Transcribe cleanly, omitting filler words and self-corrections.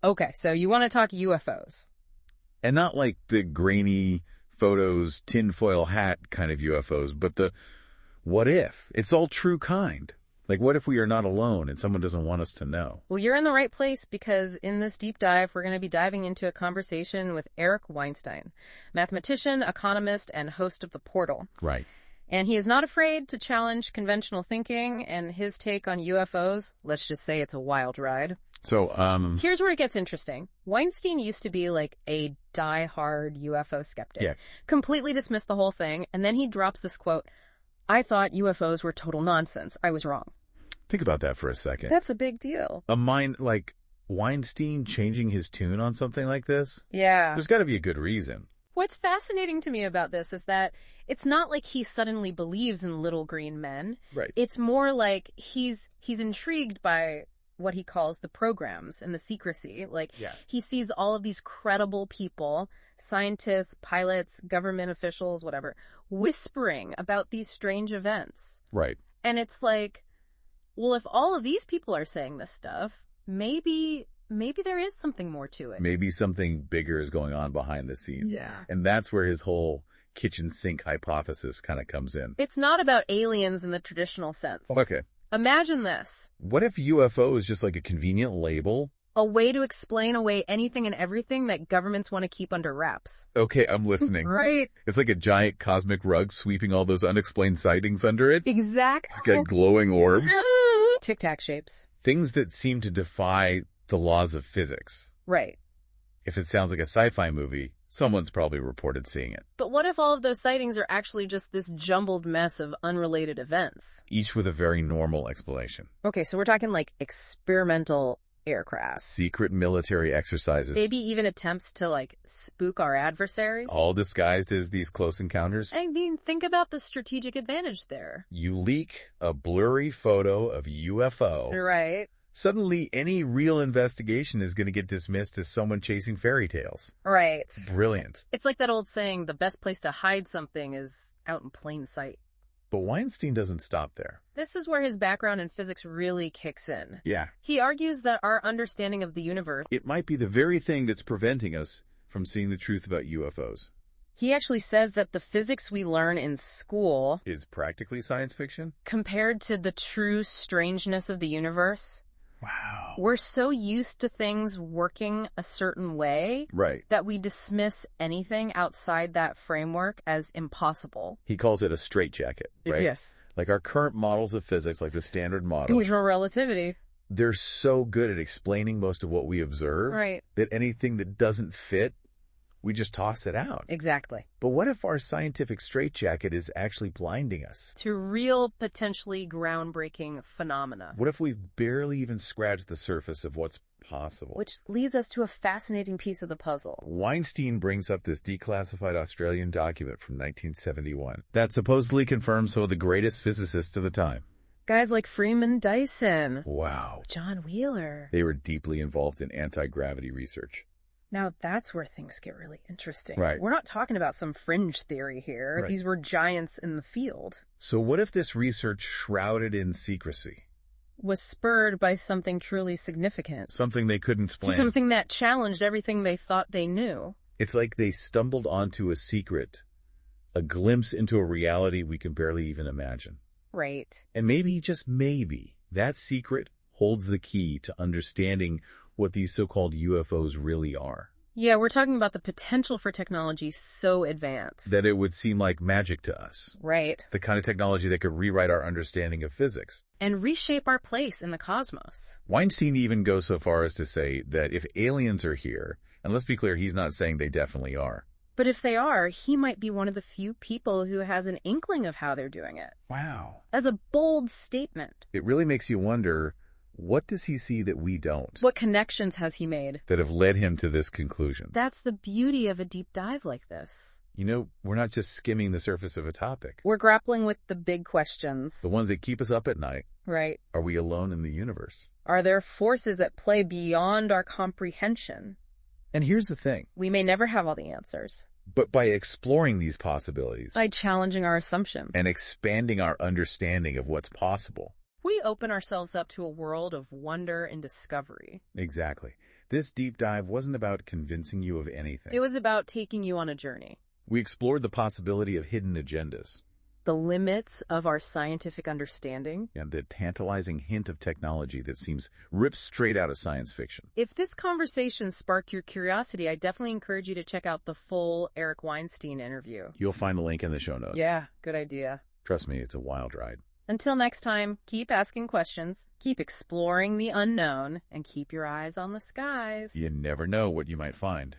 Okay, so you want to talk UFOs. And not like the grainy photos, tinfoil hat kind of UFOs, but the what if? It's all true kind. Like, what if we are not alone and someone doesn't want us to know? Well, you're in the right place because in this deep dive, we're going to be diving into a conversation with Eric Weinstein, mathematician, economist, and host of The Portal. Right. And he is not afraid to challenge conventional thinking, and his take on UFOs, let's just say it's a wild ride. So, Here's where it gets interesting. Weinstein used to be like a die-hard UFO skeptic. Yeah. Completely dismissed the whole thing, and then he drops this quote, "I thought UFOs were total nonsense. I was wrong." think about that for a second. That's a big deal. A mind like Weinstein changing his tune on something like this? Yeah. There's got to be a good reason. What's fascinating to me about this is that it's not like he suddenly believes in little green men. Right. It's more like he's intrigued by what he calls the programs and the secrecy. Like, he sees all of these credible people, scientists, pilots, government officials, whatever, whispering about these strange events. Right. And it's like, well, if all of these people are saying this stuff, maybe there is something more to it. Maybe something bigger is going on behind the scenes. Yeah. And that's where his whole kitchen sink hypothesis kind of comes in. It's not about aliens in the traditional sense. Okay. Imagine this. What if UFO is just like a convenient label? A way to explain away anything and everything that governments want to keep under wraps. Okay, I'm listening. Right. It's like a giant cosmic rug sweeping all those unexplained sightings under it. Exactly. Like glowing orbs. Tic-tac shapes. Things that seem to defy the laws of physics. Right. If it sounds like a sci-fi movie, someone's probably reported seeing it. But what if all of those sightings are actually just this jumbled mess of unrelated events? Each with a very normal explanation. Okay, so we're talking like experimental aircraft. Secret military exercises. Maybe even attempts to like spook our adversaries. All disguised as these close encounters. I mean, think about the strategic advantage there. You leak a blurry photo of UFO. Right. Suddenly, any real investigation is going to get dismissed as someone chasing fairy tales. Right. Brilliant. It's like that old saying, the best place to hide something is out in plain sight. But Weinstein doesn't stop there. This is where his background in physics really kicks in. Yeah. He argues that our understanding of the universe, It might be the very thing that's preventing us from seeing the truth about UFOs. he actually says that the physics we learn in school, Is practically science fiction? compared to the true strangeness of the universe, Wow. we're so used to things working a certain way Right. that we dismiss anything outside that framework as impossible. He calls it a straitjacket, right? Yes. Like our current models of physics, like the standard model, Neutral relativity. they're so good at explaining most of what we observe Right. that anything that doesn't fit, we just toss it out. Exactly. But what if our scientific straitjacket is actually blinding us? To real, potentially groundbreaking phenomena. What if we've barely even scratched the surface of what's possible? Which leads us to a fascinating piece of the puzzle. Weinstein brings up this declassified Australian document from 1971 that supposedly confirms some of the greatest physicists of the time. Guys like Freeman Dyson. Wow. John Wheeler. They were deeply involved in anti-gravity research. Now that's where things get really interesting. Right. We're not talking about some fringe theory here. Right. These were giants in the field. So what if this research shrouded in secrecy? Was spurred by something truly significant. Something they couldn't explain. Something that challenged everything they thought they knew. It's like they stumbled onto a secret, a glimpse into a reality we can barely even imagine. Right. And maybe, just maybe, that secret holds the key to understanding what these so-called UFOs really are. Yeah, we're talking about the potential for technology so advanced. That it would seem like magic to us. Right. The kind of technology that could rewrite our understanding of physics. And reshape our place in the cosmos. Weinstein even goes so far as to say that if aliens are here, and let's be clear, he's not saying they definitely are. But if they are, he might be one of the few people who has an inkling of how they're doing it. Wow. As a bold statement. It really makes you wonder, what does he see that we don't? What connections has he made? That have led him to this conclusion. That's the beauty of a deep dive like this. You know, we're not just skimming the surface of a topic. We're grappling with the big questions. The ones that keep us up at night. Right. Are we alone in the universe? Are there forces at play beyond our comprehension? And here's the thing. We may never have all the answers. But by exploring these possibilities, by challenging our assumption, and expanding our understanding of what's possible, we open ourselves up to a world of wonder and discovery. Exactly. This deep dive wasn't about convincing you of anything. It was about taking you on a journey. We explored the possibility of hidden agendas, The limits of our scientific understanding, and the tantalizing hint of technology that seems ripped straight out of science fiction. If this conversation sparked your curiosity, I definitely encourage you to check out the full Eric Weinstein interview. You'll find a link in the show notes. Yeah, good idea. Trust me, it's a wild ride. Until next time, keep asking questions, keep exploring the unknown, and keep your eyes on the skies. You never know what you might find.